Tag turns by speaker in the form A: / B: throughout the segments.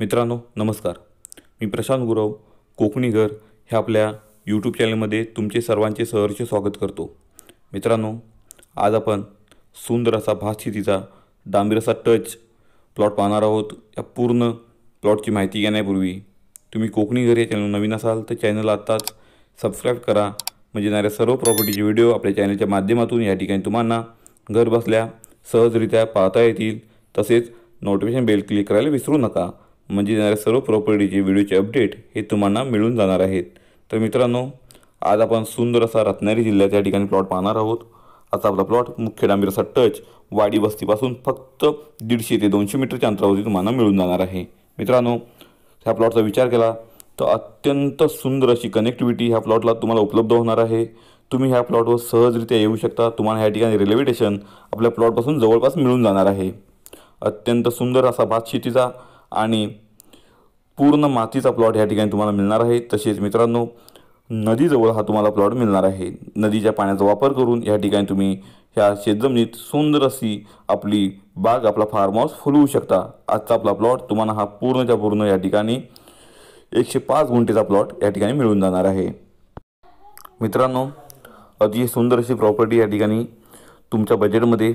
A: मित्रांनो नमस्कार. मी प्रशांत गुरव कोकणी घर ह्या आपल्या यूट्यूब चॅनलमध्ये तुमचे सर्वांचे सहर्ष स्वागत करतो. मित्रांनो, आज आपण सुंदर असा भातशेतीचा डांबीर असा टच प्लॉट पाहणार आहोत. या पूर्ण प्लॉटची माहिती घेण्यापूर्वी तुम्ही कोकणी घर या चॅनल नवीन असाल तर चॅनलला आत्ताच सबस्क्राईब करा, म्हणजे येणाऱ्या सर्व प्रॉपर्टीचे व्हिडिओ आपल्या चॅनलच्या माध्यमातून या ठिकाणी तुम्हाला घर बसल्या सहजरित्या पाहता येतील. तसेच नोटिफिकेशन बेल क्लिक करायला विसरू नका, म्हणजे येणाऱ्या सर्व प्रॉपर्टीचे व्हिडिओचे अपडेट हे तुम्हाला मिळून जाणार आहेत. तर मित्रांनो, आज आपण सुंदर असा रत्नागिरी जिल्ह्यात या ठिकाणी प्लॉट पाहणार आहोत. आता आपला प्लॉट मुख्य डांबीर असा टच वाडी वस्तीपासून फक्त 150 ते 200 मीटरच्या अंतरावरती तुम्हाला मिळून जाणार आहे. मित्रांनो, ह्या प्लॉटचा विचार केला तर अत्यंत सुंदर अशी कनेक्टिव्हिटी ह्या प्लॉटला तुम्हाला उपलब्ध होणार आहे. तुम्ही ह्या प्लॉटवर सहजरित्या येऊ शकता. तुम्हाला ह्या ठिकाणी रेल्वे स्टेशन आपल्या प्लॉटपासून जवळपास मिळून जाणार आहे. अत्यंत सुंदर असा भातशेतीचा आणि पूर्ण मातीचा प्लॉट ह्या ठिकाणी तुम्हाला मिळणार आहे. तसेच मित्रांनो, नदीजवळ हा तुम्हाला प्लॉट मिळणार आहे. नदीच्या पाण्याचा वापर करून या ठिकाणी तुम्ही ह्या शेतजमिनीत सुंदर अशी आपली बाग, आपला फार्म हाऊस फुलवू शकता. आजचा आपला प्लॉट तुम्हाला हा पूर्णच्या पूर्ण या ठिकाणी 105 गुंठेचा प्लॉट या ठिकाणी मिळून जाणार आहे. मित्रांनो, अतिशय सुंदर अशी प्रॉपर्टी या ठिकाणी तुमच्या बजेटमध्ये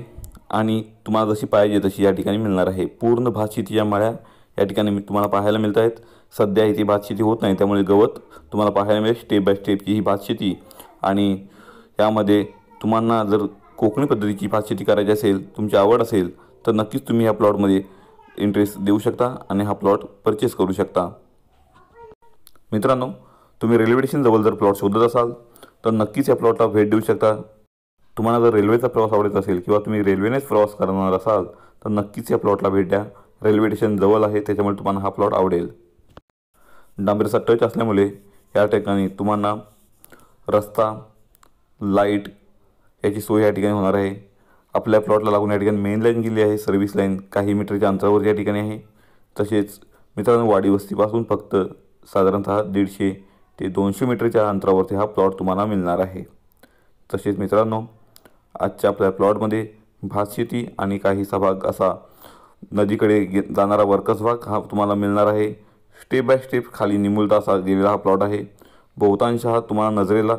A: आणि तुम्हाला जशी पाहिजे तशी या ठिकाणी मिळणार आहे. पूर्ण भातशेतीच्या माळ्या या ठिकाणी तुम्हाला पाहायला मिळत आहेत. सध्या इथे भातशेती होत नाही, त्यामुळे गवत तुम्हाला पाहायला मिळेल. स्टेप बाय स्टेपची ही भातशेती, आणि यामध्ये तुम्हाला जर कोकणी पद्धतीची भातशेती करायची असेल, तुमची आवड असेल, तर नक्कीच तुम्ही ह्या प्लॉटमध्ये इंटरेस्ट देऊ शकता आणि हा प्लॉट परचेस करू शकता. मित्रांनो, तुम्ही रेल्वे स्टेशनजवळ जर प्लॉट शोधत असाल तर नक्कीच या प्लॉटला भेट देऊ शकता. तुम्हाला जर रेल्वेचा प्रवास आवडत असेल किंवा तुम्ही रेल्वेनेच प्रवास करणार असाल तर नक्कीच या प्लॉटला भेट द्या. रेल्वे स्टेशन जवळ आहे, त्याच्यामुळे तुम्हाला हा प्लॉट आवडेल. डांबरीचा टच असल्यामुळे या ठिकाणी तुम्हाला रस्ता, लाईट याची सोय या ठिकाणी होणार आहे. आपल्या प्लॉटला लागून या ठिकाणी मेन लाईन गेली आहे. सर्व्हिस लाईन काही मीटरच्या अंतरावर या ठिकाणी आहे. तसेच मित्रांनो, वाडी वस्तीपासून फक्त साधारणतः 150 ते 200 मीटरच्या अंतरावरती हा प्लॉट तुम्हाला मिळणार आहे. तसेच मित्रांनो, आजच्या आपल्या प्लॉटमध्ये भातशेती आणि काहीसा भाग असा नदीकडे जाणारा वर्कस भाग हा तुम्हाला मिळणार आहे. स्टेप बाय स्टेप खाली निमुळता असा गेलेला हा प्लॉट आहे. बहुतांश हा तुम्हाला नजरेला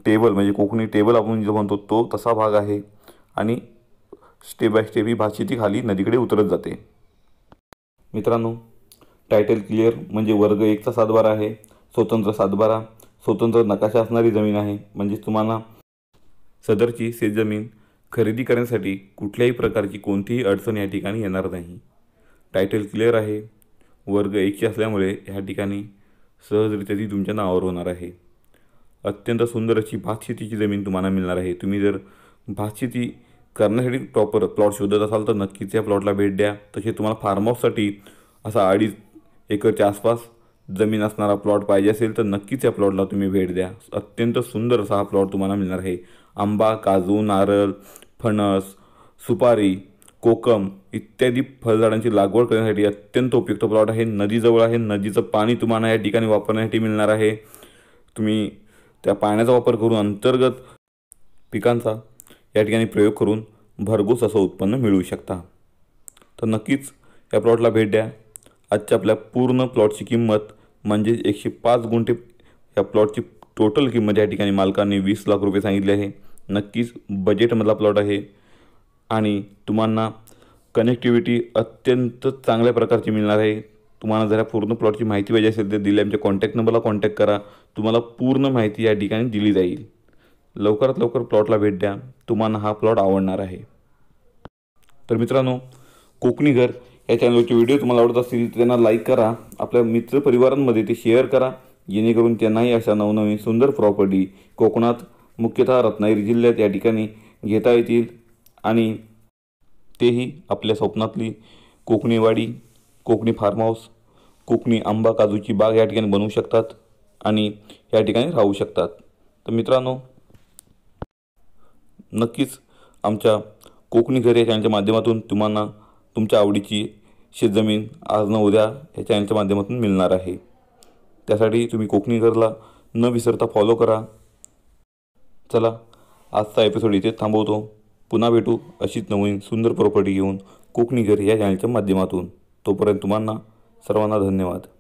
A: टेबल, म्हणजे कोकणी टेबल आपण जो म्हणतो तो तसा भाग आहे, आणि स्टेप बाय स्टेप ही भातशेती खाली नदीकडे उतरत जाते. मित्रांनो, टायटल क्लिअर म्हणजे वर्ग 1चा सातबारा आहे. स्वतंत्र सातबारा, स्वतंत्र नकाशा असणारी जमीन आहे. म्हणजेच तुम्हाला सदरची शेतजमीन खरेदी करण्यासाठी कुठल्याही प्रकारची कोणतीही अडचण या ठिकाणी येणार नाही. टायटल क्लिअर आहे. वर्ग 1ची असल्यामुळे ह्या ठिकाणी सहजरित्या ती तुमच्या नावावर होणार आहे. अत्यंत सुंदर अशी भातशेतीची जमीन तुम्हाला मिळणार आहे. तुम्ही जर भातशेती करण्यासाठी प्रॉपर प्लॉट शोधत असाल तर नक्कीच या प्लॉटला भेट द्या. तसे तुम्हाला फार्म हाऊससाठी असा 2.5 एकरच्या आसपास जमीन असणारा प्लॉट पाहिजे असेल तर नक्कीच या प्लॉटला तुम्ही भेट द्या. अत्यंत सुंदर असा हा प्लॉट तुम्हाला मिळणार आहे. आंबा, काजू, नारळ, फणस, सुपारी, कोकम इत्यादी फळझाडांची लागवड करण्यासाठी अत्यंत उपयुक्त प्लॉट आहे. नदीजवळ आहे. नदीचं पाणी तुम्हाला या ठिकाणी वापरण्यासाठी मिळणार आहे. तुम्ही त्या पाण्याचा वापर करून अंतर्गत पिकांचा या ठिकाणी प्रयोग करून भरघोस असं उत्पन्न मिळवू शकता. तर नक्कीच या प्लॉटला भेट द्या. आजच्या आपल्या पूर्ण प्लॉटची किंमत म्हणजे 105 गुंठे या प्लॉटची टोटल किंमत या ठिकाणी मालकांनी 20 लाख रुपये सांगितले आहे. नक्कीच बजेटमधला प्लॉट आहे आणि तुम्हाला कनेक्टिव्हिटी अत्यंत चांगल्या प्रकारची मिळणार आहे. तुम्हाला जर पूर्ण प्लॉटची माहिती पाहिजे असेल तर दिलेल्या आमच्या कॉन्टॅक्ट नंबरला कॉन्टॅक्ट करा. तुम्हाला पूर्ण माहिती या ठिकाणी दिली जाईल. लवकरात लवकर प्लॉटला भेट द्या. तुम्हाला हा प्लॉट आवडणार आहे. तर मित्रांनो, कोकणी घर या चॅनलवरचे व्हिडिओ तुम्हाला आवडत असतील तर त्यांना लाईक करा. आपल्या मित्रपरिवारांमध्ये ते शेअर करा, जेणेकरून त्यांनाही अशा नवनवीन सुंदर प्रॉपर्टी कोकणात, मुख्यतः रत्नागिरी जिल्ह्यात या ठिकाणी घेता येतील आणि तेही आपल्या स्वप्नातली कोकणी वाडी, कोकणी फार्म हाऊस, कोकणी आंबा काजूची बाग या ठिकाणी बनवू शकतात आणि या ठिकाणी राहू शकतात. तर मित्रांनो, नक्कीच आमच्या कोकणी घर या चॅनलच्या माध्यमातून तुम्हाला तुमच्या आवडीची शेतजमीन आज न उद्या या चॅनलच्या माध्यमातून मिळणार आहे. त्यासाठी तुम्ही कोकणी घरला न विसरता फॉलो करा. चला, आजचा एपिसोड इथे थांबवतो. पुन्हा भेटू अशीच नवीन सुंदर प्रॉपर्टी घेऊन कोकणी घर या चॅनलच्या माध्यमातून. तोपर्यंत तुम्हाला सर्वांना धन्यवाद.